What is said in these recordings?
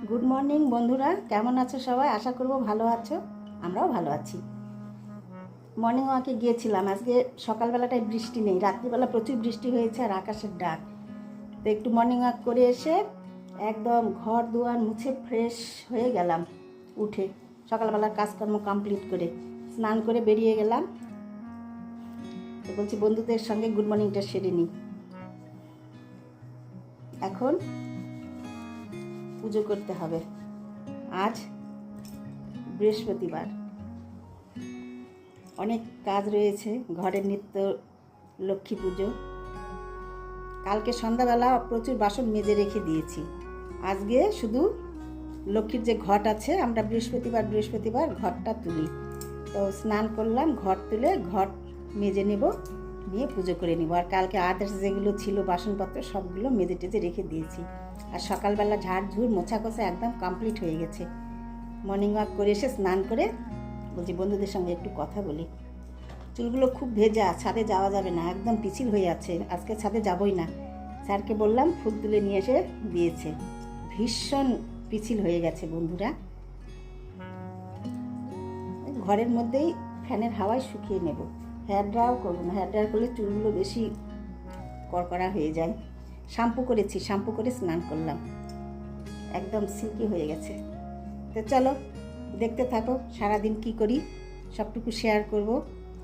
Good morning বন্ধুরা, কেমন আছো সবাই? আশা করব ভালো আছো। আমরাও ভালো আছি। মর্নিং ওয়াকে গিয়েছিলাম। আজকে সকালবেলাটায় বৃষ্টি নেই, রাত্রিবেলা প্রচুর বৃষ্টি হয়েছে আর আকাশের ডাক। তো একটু মর্নিং ওয়াক করে এসে একদম ঘর দুয়ার মুছে ফ্রেশ হয়ে গেলাম। উঠে সকালবেলার কাজকর্ম কমপ্লিট করে স্নান করে বেরিয়ে গেলাম। তো বলছি বন্ধুদের সঙ্গে গুড মর্নিংটা সেরে নিই। এখন পুজো করতে হবে। আজ বৃহস্পতিবার, অনেক কাজ রয়েছে। ঘরের নিত্য লক্ষ্মী পুজো। কালকে সন্ধ্যাবেলা প্রচুর বাসন মেজে রেখে দিয়েছি। আজকে শুধু লক্ষ্মীর যে ঘট আছে, আমরা বৃহস্পতিবার ঘরটা তুলি। তো স্নান করলাম, ঘর তুলে ঘট মেজে নেব, নিয়ে পুজো করে নেব। আর কালকে আদার্স যেগুলো ছিল বাসনপত্র সবগুলো মেজে টেজে রেখে দিয়েছি। আর সকালবেলা ঝাড়ঝুড় মোছা কোছা একদম কমপ্লিট হয়ে গেছে। মর্নিং ওয়াক করে এসে স্নান করে বলছি বন্ধুদের সঙ্গে একটু কথা বলি। চুলগুলো খুব ভেজা, ছাদে যাওয়া যাবে না, একদম পিছিল হয়ে আছে। আজকে ছাদে যাবই না। স্যারকে বললাম, ফুল তুলে নিয়ে এসে দিয়েছে। ভীষণ পিছিল হয়ে গেছে বন্ধুরা। ঘরের মধ্যেই ফ্যানের হাওয়ায় শুকিয়ে নেব। হেয়ার ড্রায়ার করবো না, হেয়ার ড্রায়ার করলে চুলগুলো বেশি কড়কড়া হয়ে যায়। শ্যাম্পু করেছি, শ্যাম্পু করে স্নান করলাম, একদম সিল্কি হয়ে গেছে। তো চলো দেখতে থাকো সারাদিন কি করি, সবটুকু শেয়ার করব।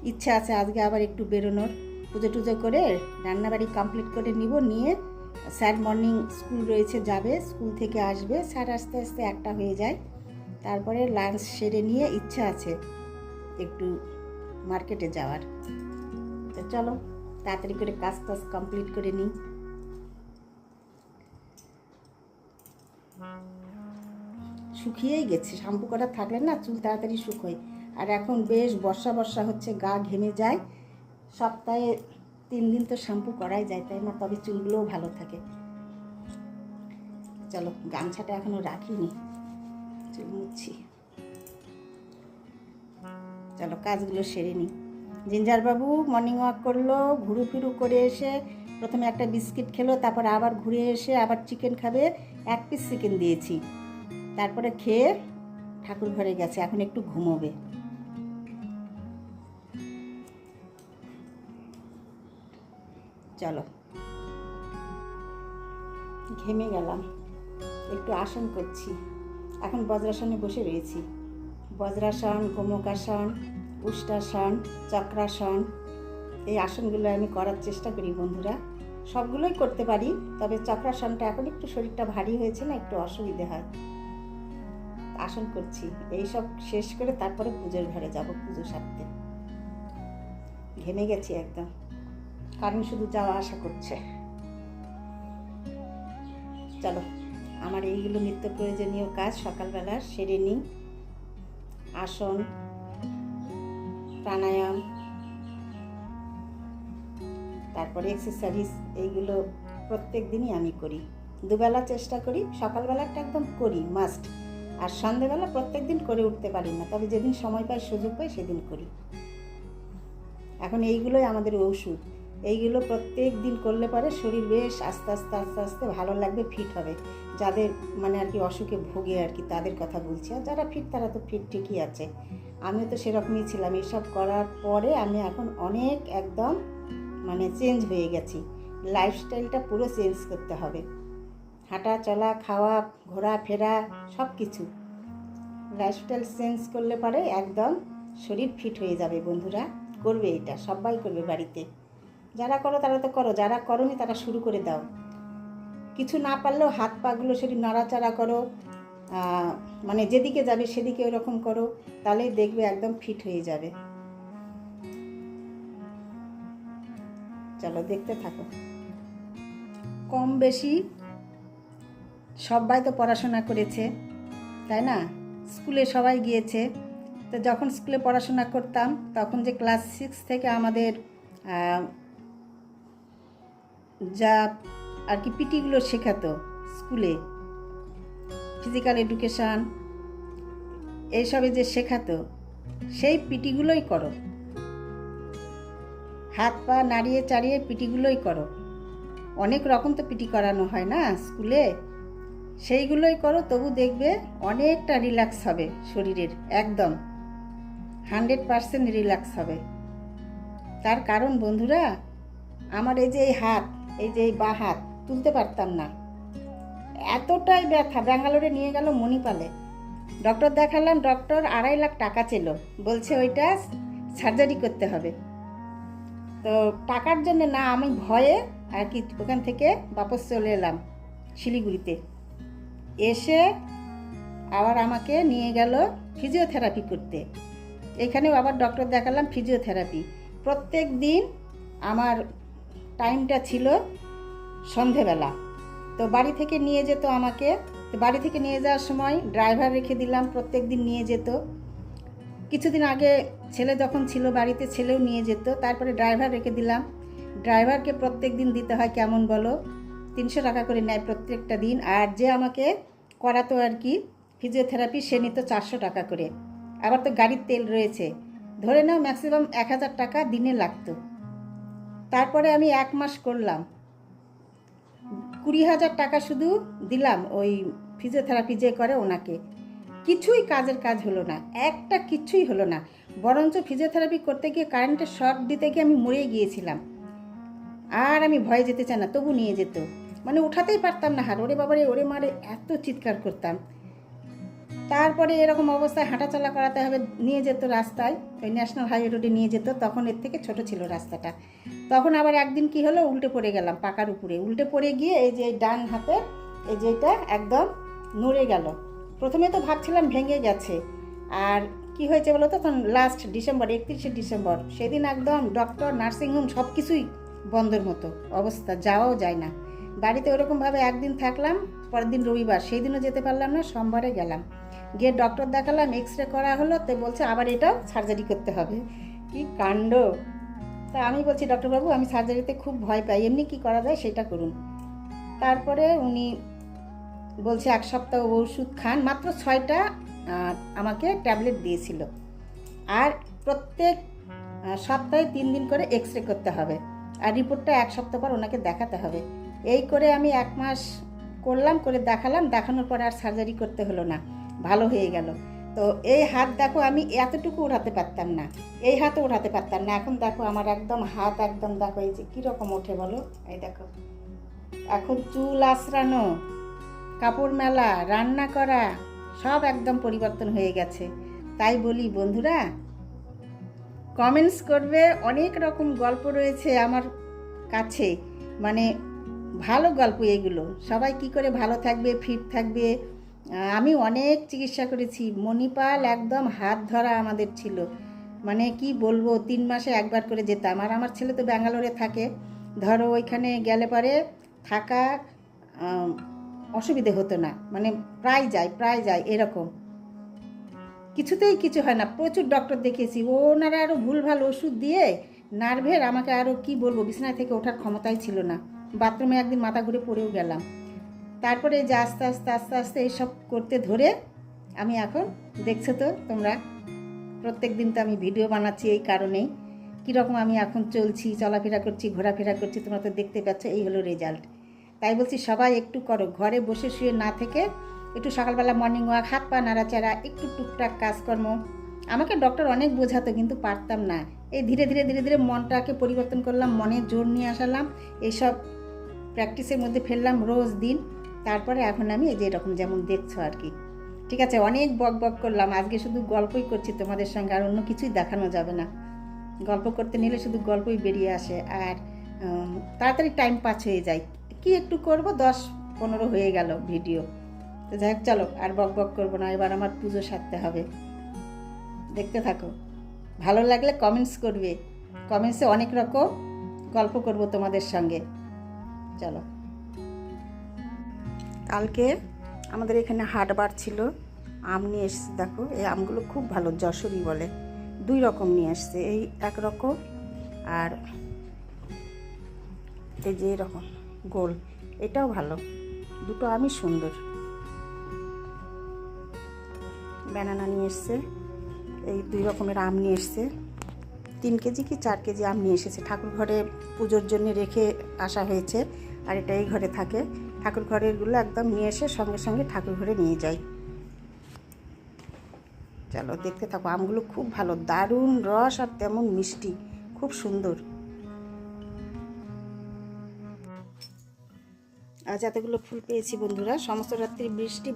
ইচ্ছা আছে আজকে আবার একটু বেরোনোর। পুজো টুজো করে রান্নাবাড়ি কমপ্লিট করে নিব, নিয়ে স্যার মর্নিং স্কুল রয়েছে, যাবে, স্কুল থেকে আসবে। স্যার আস্তে আস্তে 1টা হয়ে যায়। তারপরে লাঞ্চ সেরে নিয়ে ইচ্ছা আছে একটু মার্কেটে যাওয়ার। তো চলো তাড়াতাড়ি করে কাজ টাজ কমপ্লিট করে নিই। শুকিয়েই গেছে, শ্যাম্পু করা থাকলে না চুল তাড়াতাড়ি শুকোয়। আর এখন বেশ বর্ষা হচ্ছে, গা ঘেমে যায়। সপ্তাহে 3 দিন তো শ্যাম্পু করাই যায়, তাই না? তবে চুলগুলোও ভালো থাকে। চলো, গামছাটা এখনও রাখিনি, চুল মুছছি। চলো কাজগুলো সেরে নিই। জিঞ্জারবাবু মর্নিং ওয়াক করলো, ঘুরু ফিরু করে এসে প্রথমে একটা বিস্কিট খেলো, তারপর আবার ঘুরে এসে আবার চিকেন খাবে। 1 পিস চিকেন দিয়েছি। তারপরে খেয়ে ঠাকুর ঘরে গেছে, এখন একটু ঘুমোবে। চলো, ঘেমে গেলাম, একটু আসন করছি। এখন বজ্রাসনে বসে রয়েছি। বজ্রাসন, গোমুখাসন, উষ্ট্রাসন, চক্রাসন, এই আসনগুলো আমি করার চেষ্টা করি বন্ধুরা। সবগুলোই করতে পারি, তবে চক্রাসনটা এখন একটু শরীরটা ভারী হয়েছে না, একটু অসুবিধে হয়। আসন করছি। এইসব শেষ করে তারপরে পুজোর ঘরে যাব, পুজো সারতে। ঘেমে গেছি একদম, কারণ শুধু যাওয়া আসা করছে। চলো, আমার এইগুলো নিত্য প্রয়োজনীয় কাজ সকালবেলা সেরে নিই। আসন, প্রাণায়াম, তারপরে এক্সারসাইজ, এইগুলো প্রত্যেক দিনই আমি করি। দুবেলা চেষ্টা করি, সকালবেলাটা একদম করি মাস্ট। আর সন্ধ্যেবেলা প্রত্যেক দিন করে উঠতে পারি না, তবে যেদিন সময় পাই, সুযোগ পাই, সেদিন করি। এখন এইগুলোই আমাদের ঔষধ। এইগুলো প্রত্যেক দিন করলে পরে শরীর বেশ আস্তে আস্তে ভালো লাগবে, ফিট হবে। যাদের মানে আর কি অসুখে ভোগে আর কি, তাদের কথা বলছি। আর যারা ফিট তারা তো ফিট ঠিকই আছে। আমিও তো সেরকমই ছিলাম। এইসব করার পরে আমি এখন অনেক একদম মানে চেঞ্জ হয়ে গেছি। লাইফস্টাইলটা পুরো চেঞ্জ করতে হবে। হাঁটা চলা, খাওয়া, ঘোরাফেরা, সব কিছু লাইফস্টাইল চেঞ্জ করলে পরে একদম শরীর ফিট হয়ে যাবে বন্ধুরা। করবে এটা, সবাই করবে বাড়িতে। যারা করো তারা তো করো, যারা করোনি তারা শুরু করে দাও। কিছু না পারলেও হাত পাগুলো শরীর নাড়াচাড়া করো, মানে যেদিকে যাবে সেদিকে ওরকম করো, তাহলেই দেখবে একদম ফিট হয়ে যাবে। চলো দেখতে থাকো। কম বেশি সবাই তো পড়াশোনা করেছে, তাই না? স্কুলে সবাই গিয়েছে। তো যখন স্কুলে পড়াশোনা করতাম, তখন যে ক্লাস 6 থেকে আমাদের যা আর কি পিটিগুলো শেখাতো স্কুলে, ফিজিক্যাল এডুকেশান, এইসবে যে শেখাতো, সেই পিটিগুলোই করো। হাত পা নাড়িয়ে চাড়িয়ে পিটিগুলোই করো। অনেক রকম তো পিটি করানো হয় না স্কুলে, সেইগুলোই করো, তবু দেখবে অনেকটা রিল্যাক্স হবে শরীরের, একদম 100% রিল্যাক্স হবে। তার কারণ বন্ধুরা, আমার এই যে এই হাত, এই যে এই বাঁ হাত তুলতে পারতাম না, এতটাই ব্যথা। ব্যাঙ্গালোরে নিয়ে গেল মণিপালে, ডক্টর দেখালাম, ডক্টর 2.5 লাখ টাকা ছিল, বলছে ওইটা সার্জারি করতে হবে। তো টাকার জন্য না, আমি ভয়ে আর কি ওখান থেকে বাপস চলে এলাম শিলিগুড়িতে। এসে আবার আমাকে নিয়ে গেল ফিজিওথেরাপি করতে। এখানেও আবার ডক্টর দেখালাম, ফিজিওথেরাপি। প্রত্যেক দিন আমার টাইমটা ছিল সন্ধেবেলা। তো বাড়ি থেকে নিয়ে যেত আমাকে, তো বাড়ি থেকে নিয়ে যাওয়ার সময় ড্রাইভার রেখে দিলাম, প্রত্যেক দিন নিয়ে যেত। কিছুদিন আগে ছেলে যখন ছিল বাড়িতে, ছেলেও নিয়ে যেত, তারপরে ড্রাইভার রেখে দিলাম। ড্রাইভারকে প্রত্যেক দিন দিতে হয় কেমন বলো, 300 টাকা করে নেয় প্রত্যেকটা দিন। আর যে আমাকে করাতো আর কি ফিজিওথেরাপি, সে নিত 400 টাকা করে। আবার তো গাড়ির তেল রয়েছে, ধরে নাও ম্যাক্সিমাম 1000 টাকা দিনে লাগতো। তারপরে আমি 1 মাস করলাম, 20,000 টাকা শুধু দিলাম ওই ফিজিওথেরাপি যে করে ওনাকে। কিছুই কাজের কাজ হলো না, একটা কিছুই হলো না। বরঞ্চ ফিজিওথেরাপি করতে গিয়ে কারেন্টের শক দিতে গিয়ে আমি মরে গিয়েছিলাম। আর আমি ভয়ে যেতে চাই না, তবু নিয়ে যেত, মানে উঠাতেই পারতাম না হাত, ওরে বাবারে ওরে মারে এত চিৎকার করতাম। তারপরে এরকম অবস্থায় হাঁটাচলা করাতে হবে, নিয়ে যেত রাস্তায়, ওই ন্যাশনাল হাইওয়ে রোডে নিয়ে যেত। তখন এর থেকে ছোট ছিল রাস্তাটা। তখন আবার একদিন কি হলো, উল্টে পড়ে গেলাম পাকার উপরে। উল্টে পড়ে গিয়ে এই যে ডান হাতে এই যে এটা একদম নড়ে গেল। প্রথমে তো ভাবছিলাম ভেঙে গেছে, আর কি হয়েছে বলো তো, তখন লাস্ট ডিসেম্বর, 31শে ডিসেম্বর, সেদিন একদম ডক্টর, নার্সিংহোম সব কিছুই বন্ধের মতো অবস্থা, যাওয়াও যায় না। বাড়িতে ওরকমভাবে একদিন থাকলাম, পরের দিন রবিবার, সেই দিনও যেতে পারলাম না, সোমবারে গেলাম, গিয়ে ডক্টর দেখালাম, এক্সরে করা হলো, তো বলছে আবার এটাও সার্জারি করতে হবে। কি কাণ্ড! তা আমি বলছি, ডক্টরবাবু আমি সার্জারিতে খুব ভয় পাই, এমনি কি করা যায় সেটা করুন। তারপরে উনি বলছে 1 সপ্তাহ ওষুধ খান, মাত্র 6টা আমাকে ট্যাবলেট দিয়েছিল। আর প্রত্যেক সপ্তাহে 3 দিন করে এক্সরে করতে হবে, আর রিপোর্টটা 1 সপ্তাহ পর ওনাকে দেখাতে হবে। এই করে আমি 1 মাস করলাম, করে দেখালাম, দেখানোর পরে আর সার্জারি করতে হলো না, ভালো হয়ে গেল। তো এই হাত দেখো, আমি এতটুকু উঠাতে পারতাম না, এই হাতও উঠাতে পারতাম না। এখন দেখো আমার একদম হাত, একদম দেখো এই যে কীরকম ওঠে বলো, এই দেখো। এখন চুল আঁচড়ানো, কাপড় মেলা, রান্না করা, সব একদম পরিবর্তন হয়ে গেছে। তাই বলি বন্ধুরা, কমেন্টস করবে, অনেক রকম গল্প রয়েছে আমার কাছে, মানে ভালো গল্প এগুলো। সবাই কি করে ভালো থাকবে, ফিট থাকবে। আমি অনেক চিকিৎসা করেছি, মণিপাল একদম হাত ধরা আমাদের ছিল, মানে কি বলবো, 3 মাসে একবার করে যেতাম। আর আমার ছেলে তো ব্যাঙ্গালোরে থাকে, ধরো ওইখানে গেলে পরে থাকা অসুবিধে হতো না, মানে প্রায় যায় এরকম, কিছুতেই কিছু হয় না। প্রচুর ডক্টর দেখিয়েছি, ওনারা আরও ভুলভাল ওষুধ দিয়ে নার্ভের আমাকে আরও কি বলবো, বিছানায় থেকে ওঠার ক্ষমতাই ছিল না। বাথরুমে একদিন মাথা ঘুরে পড়েও গেলাম। তারপরে যে আস্তে আস্তে এইসব করতে ধরে আমি এখন দেখছো তো তোমরা, প্রত্যেক দিন তো আমি ভিডিও বানাচ্ছি এই কারণেই, কীরকম আমি এখন চলছি, চলাফেরা করছি, ঘোরাফেরা করছি, তোমরা তো দেখতে পাচ্ছ, এই হলো রেজাল্ট। তাই বলছি সবাই একটু করো, ঘরে বসে শুয়ে না থেকে একটু সকালবেলা মর্নিং ওয়াক, হাত পা নাড়াচাড়া, একটু টুকটাক কাজকর্ম। আমাকে ডক্টর অনেক বোঝাতো, কিন্তু পারতাম না। এই ধীরে ধীরে মনটাকে পরিবর্তন করলাম, মনে জোর নিয়ে আসালাম, এইসব প্র্যাকটিসের মধ্যে ফেললাম রোজ দিন। তারপরে এখন আমি এই যে এরকম যেমন দেখছো আর কি। ঠিক আছে, অনেক বক করলাম, আজকে শুধু গল্পই করছি তোমাদের সঙ্গে, আর অন্য কিছুই দেখানো যাবে না। গল্প করতে নিলে শুধু গল্পই বেরিয়ে আসে, আর তাড়াতাড়ি টাইম পাস হয়ে যায়। কি একটু করব, 10-15 হয়ে গেল ভিডিও। তো যাই হোক, চলো আর বক করবো না, এবার আমার পুজো সারতে হবে। দেখতে থাকো, ভালো লাগলে কমেন্টস করবে, কমেন্টসে অনেক রকম গল্প করব তোমাদের সঙ্গে। চলো, কালকে আমাদের এখানে হাটবার ছিল, আম নিয়ে এসছে, দেখো এই আমগুলো খুব ভালো, যশোরী বলে। 2 রকম নিয়ে আসছে, এই 1 রকম, আর এই যে এরকম গোল, এটাও ভালো। দুটো আমই সুন্দর। ব্যানানা নিয়ে এসছে, এই 2 রকমের আম নিয়ে এসছে। 3 কেজি কি 4 কেজি আম নিয়ে এসেছে, ঠাকুর ঘরে পুজোর জন্য রেখে আসা হয়েছে। আর এটা এই ঘরে থাকে। ঠাকুর ঘরেরগুলো একদম নিয়ে এসে সঙ্গে সঙ্গে ঠাকুর ঘরে নিয়ে যাই। চলো দেখতে থাকো। আমগুলো খুব ভালো, দারুণ রস আর তেমন মিষ্টি, খুব সুন্দর। আজ এতগুলো ফুল পেয়েছি বন্ধুরা। সমস্ত রাত্রি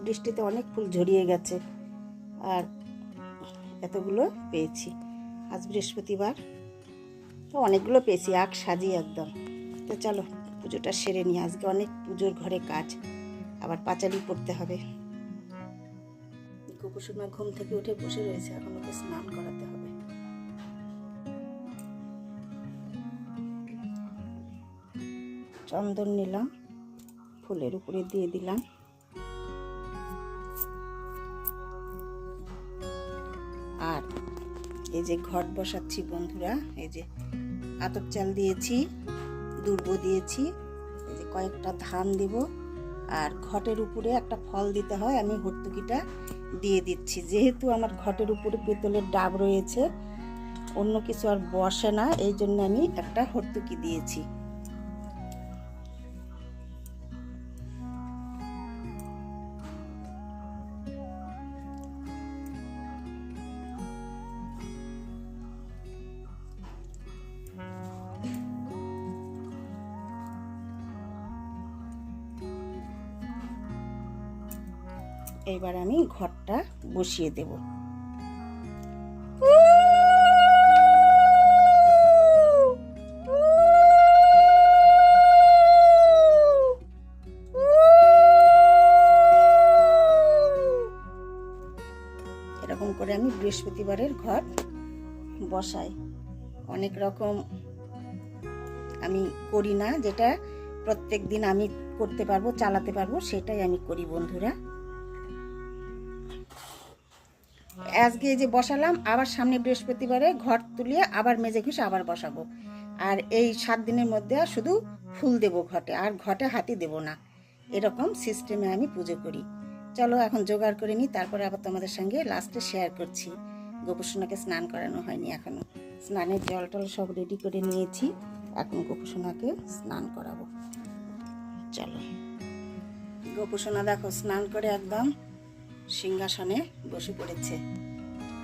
বৃষ্টিতে অনেক ফুল ঝরিয়ে গেছে, আর এতগুলো পেয়েছি। আজ বৃহস্পতিবার, তো অনেকগুলো পেয়েছি, আখ সাজিয়ে একদম। তো চলো পুজোটা সেরে নিই। আজকে অনেক পুজোর ঘরে কাজ, আবার পাঁচালি পড়তে হবে। গোপুসোনা ঘুম থেকে উঠে বসে রয়েছে, এখন ওকে স্নান করাতে হবে। চন্দন নিলাম, ফুলের উপরে দিয়ে দিলাম। আর এই যে ঘট বসাচ্ছি বন্ধুরা, এই যে আতপ চাল দিয়েছি, দুর্ব দিয়েছি, এই যে কয়েকটা ধান দিব, আর ঘটের উপরে একটা ফল দিতে হয়। আমি হর্তুকিটা দিয়ে দিচ্ছি, যেহেতু আমার ঘটের উপরে পিতলের ডাব রয়েছে, অন্য কিছু আর বসে না, এই জন্য আমি একটা হর্তুকি দিয়েছি। এবার আমি ঘরটা বসিয়ে দেব। এরকম করে আমি বৃহস্পতিবারের ঘট বসাই। অনেক রকম আমি করি না, যেটা প্রত্যেক দিন আমি করতে পারবো, চালাতে পারবো, সেটাই আমি করি বন্ধুরা। আজকে যে বসালাম, আবার সামনে বৃহস্পতিবারে ঘট তুলিয়ে আবার মেজে ঘষে আবার বসাবো। আর এই 7 দিনের মধ্যে শুধু ফুল দেব ঘটে, আর ঘটে হাতি দেব না। এরকম সিস্টেমে আমি পুজো করি। চলো এখন জোগাড় করে নিই, তারপরে আবার তোমাদের সঙ্গে লাস্টে শেয়ার করছি। গোপুসোনাকে স্নান করানো হয়নি এখনো, স্নানের জল টল সব রেডি করে নিয়েছি, এখন গোপুসোনাকে স্নান করাবো। চলো, গোপুসোনা দেখো স্নান করে একদম সিংহাসনে বসে পড়েছে।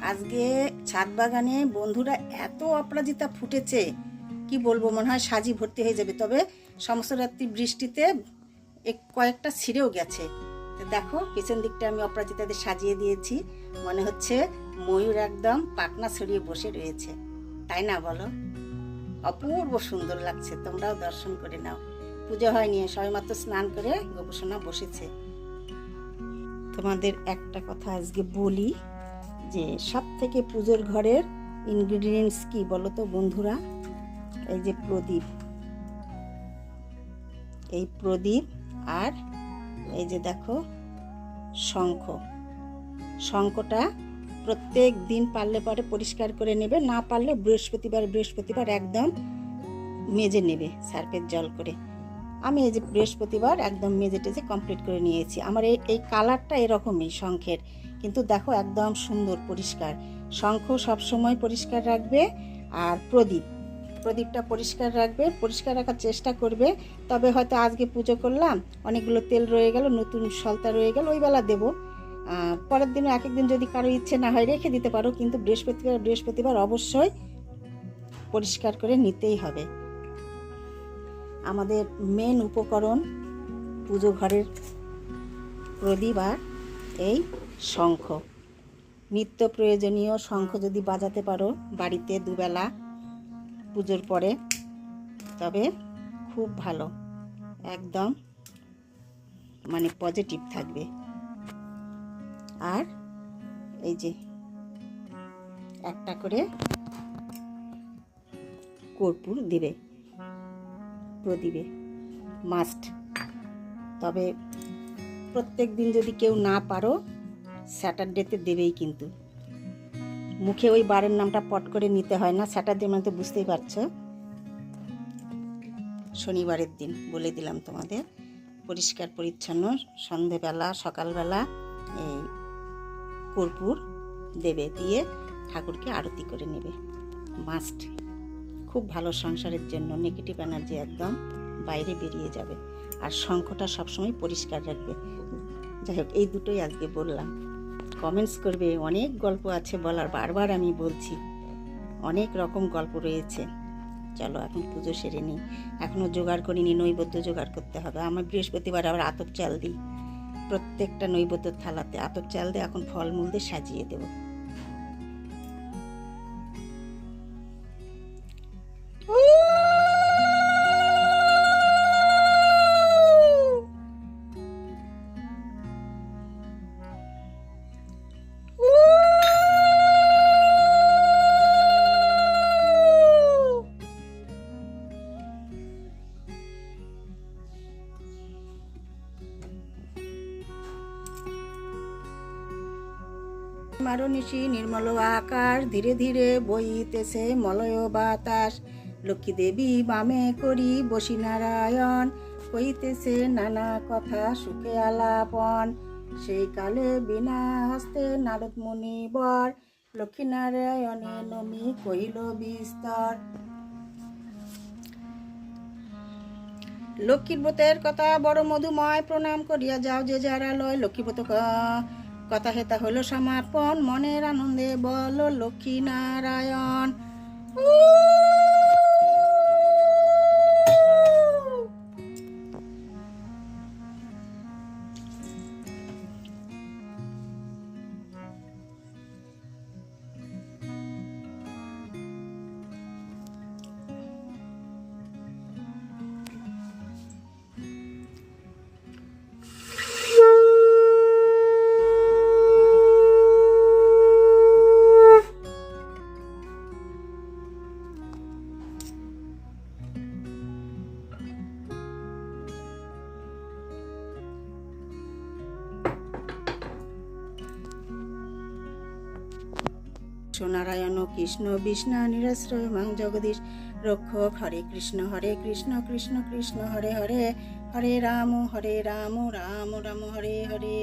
আজকে ছাদ বাগানে বন্ধুরা এত অপরাজিতা ফুটেছে, কি বলবো, মনে হয় সাজি ভর্তি হয়ে যাবে। তবে সমস্ত রাত্রি বৃষ্টিতে কয়েকটা ছিঁড়েও গেছে। তো দেখো পিছন দিকটা আমি অপরাজিতাদের সাজিয়ে দিয়েছি, মনে হচ্ছে ময়ূর একদম পাখনা ছড়িয়ে বসে রয়েছে, তাই না বলো? অপূর্ব সুন্দর লাগছে, তোমরাও দর্শন করে নাও। পুজো হয়নি, সবেমাত্র স্নান করে গোপুসোনা বসেছে। তোমাদের একটা কথা আজকে বলি, যে সব থেকে পুজোর ঘরের ইনগ্রিডিয়েন্টস কি বলো তো বন্ধুরা? এই যে প্রদীপ, এই প্রদীপ, আর এই যে দেখো শঙ্খ। শঙ্খটা প্রত্যেক দিন পারলে পরে পরিষ্কার করে নেবে, না পারলে বৃহস্পতিবার একদম মেজে নেবে সার্ফের জল করে। আমি এই যে বৃহস্পতিবার একদম মেজে টেজে কমপ্লিট করে নিয়েছি। আমার এই কালারটা এরকমই শঙ্খের, কিন্তু দেখো একদম সুন্দর পরিষ্কার। শঙ্খ সবসময় পরিষ্কার রাখবে, আর প্রদীপটা পরিষ্কার রাখবে, পরিষ্কার রাখার চেষ্টা করবে। তবে হয়তো আজকে পুজো করলাম, অনেকগুলো তেল রয়ে গেল, নতুন সলতা রয়ে গেল, ওই বেলা দেবো। পরের দিনও এক একদিন যদি কারো ইচ্ছে না হয় রেখে দিতে পারো, কিন্তু বৃহস্পতিবার অবশ্যই পরিষ্কার করে নিতেই হবে। আমাদের মেন উপকরণ পুজো ঘরের প্রদীপ আর এই শঙ্খ, নিত্য প্রয়োজনীয় শঙ্খ যদি বাজাতে পারো বাড়িতে দুবেলা পুজোর পরে, তবে খুব ভালো, একদম মানে পজিটিভ থাকবে। আর এই যে একটা করে কর্পূর দিবে প্রদীপে, মাস্ট। তবে প্রত্যেক দিন যদি কেউ না পারো, স্যাটারডেতে দেবেই, কিন্তু মুখে ওই বারের নামটা পট করে নিতে হয় না। স্যাটারডে মানে তো বুঝতেই পারছো, শনিবারের দিন বলে দিলাম তোমাদের। পরিষ্কার পরিচ্ছন্ন সন্ধেবেলা সকালবেলা এই কর্পূর দেবে, দিয়ে ঠাকুরকে আরতি করে নেবে, মাস্ট। খুব ভালো সংসারের জন্য, নেগেটিভ এনার্জি একদম বাইরে বেরিয়ে যাবে। আর শঙ্খটা সবসময় পরিষ্কার রাখবে। যাই হোক, এই দুটোই আজকে বললাম। কমেন্টস করবে, অনেক গল্প আছে বলার, বারবার আমি বলছি, অনেক রকম গল্প রয়েছে। চলো এখন পুজো সেরে নিই, এখনও জোগাড় করিনি, নৈবেদ্য জোগাড় করতে হবে। আমার বৃহস্পতিবার আবার আতপ চাল দিই, প্রত্যেকটা নৈবেদ্য থালাতে আতপ চাল দিয়ে এখন ফলমূল দিয়ে সাজিয়ে দেবো। মারনিশি নির্মল আকাশ, ধীরে ধীরে বইতেছে মলয় বাতাস। লক্ষ্মী দেবী বামে করি বসি নারায়ণ, কইতেছে নানা কথা সুখে আলাপন। সেই কালে বিনা হস্তে নারদ মুনি বর, লক্ষ্মী নারায়ণে নমি কহিল বিস্তর। লক্ষ্মীর ব্রতের কথা বড় মধুময়, প্রণাম করিয়া যাও যে যারা লয়। লক্ষ্মী ব্রত কথা হেতা হইল সমাপন, মনের আনন্দে বল লক্ষ্মী নারায়ণ। নারায়ণ কৃষ্ণ বিষ্ণু নিরাশ্রয় মাং জগদীশ রক্ষক। হরে কৃষ্ণ কৃষ্ণ কৃষ্ণ হরে হরে, হরে রাম রাম রাম হরে হরে।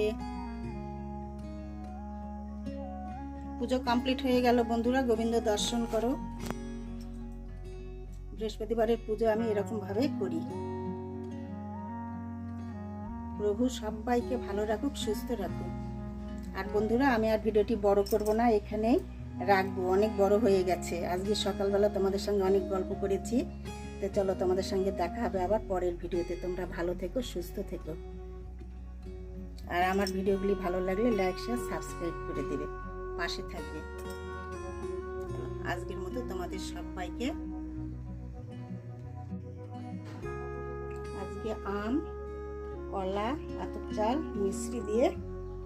পুজো কমপ্লিট হয়ে গেল বন্ধুরা, গোবিন্দ দর্শন করো। বৃহস্পতিবারের পুজো আমি এরকম ভাবে করি। প্রভু সবাইকে ভালো রাখুক, সুস্থ রাখুক। আর বন্ধুরা, আমি আর ভিডিওটি বড় করব না, এখানেই রাখবো, অনেক বড় হয়ে গেছে। আজকে সকালবেলা তোমাদের সঙ্গে অনেক গল্প করেছি। তো চলো, তোমাদের সঙ্গে দেখা হবে আবার পরের ভিডিওতে। তোমরা ভালো থেকো, সুস্থ থেকো। আর আমার ভিডিওগুলি ভালো লাগলে লাইক শেয়ার সাবস্ক্রাইব করে দেবে, পাশে থাকবে। আজকের মতো তোমাদের সবাইকে আজকে আম, কলা, আতপ চাল, মিশ্রি দিয়ে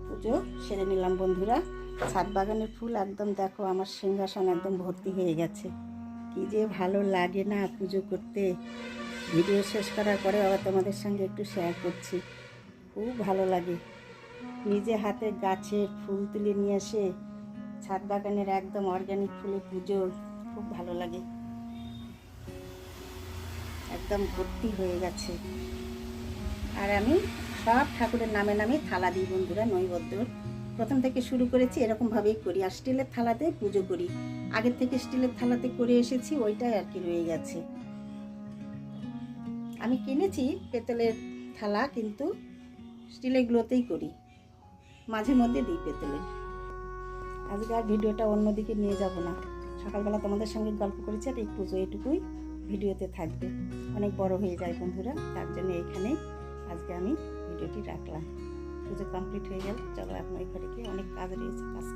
পুজো সেরে নিলাম বন্ধুরা। ছাদ বাগানের ফুল একদম দেখো, আমার সিংহাসন একদম ভর্তি হয়ে গেছে। কি যে ভালো লাগে না পুজো করতে। ভিডিও শেষ করার পরে আবার তোমাদের সঙ্গে একটু শেয়ার করছি, খুব ভালো লাগে। নিজে হাতে গাছের ফুল তুলে নিয়ে এসে ছাদ বাগানের একদম অর্গানিক ফুলে পুজো, খুব ভালো লাগে। একদম ভর্তি হয়ে গেছে। আর আমি সব ঠাকুরের নামে নামে থালা দিই বন্ধুরা। নৈবেদ্যর প্রথম থেকে শুরু করেছি, এরকমভাবেই করি। আর স্টিলের থালাতে পুজো করি, আগের থেকে স্টিলের থালাতে করে এসেছি, ওইটাই আর কি রয়ে গেছে। আমি কিনেছি পেতলের থালা, কিন্তু স্টিলেরগুলোতেই করি, মাঝে মধ্যে দিই পেতলের। আজকে আর ভিডিওটা অন্যদিকে নিয়ে যাব না। সকালবেলা তোমাদের সঙ্গে গল্প করেছি, আর এই পুজো এটুকুই ভিডিওতে থাকবে, অনেক বড় হয়ে যায় বন্ধুরা। তার জন্য এইখানেই আজকে আমি ভিডিওটি রাখলাম। পুজো কমপ্লিট হয়ে গেল। চলো এখন ওই ঘরে গিয়ে অনেক কাজ রয়েছে, কাজ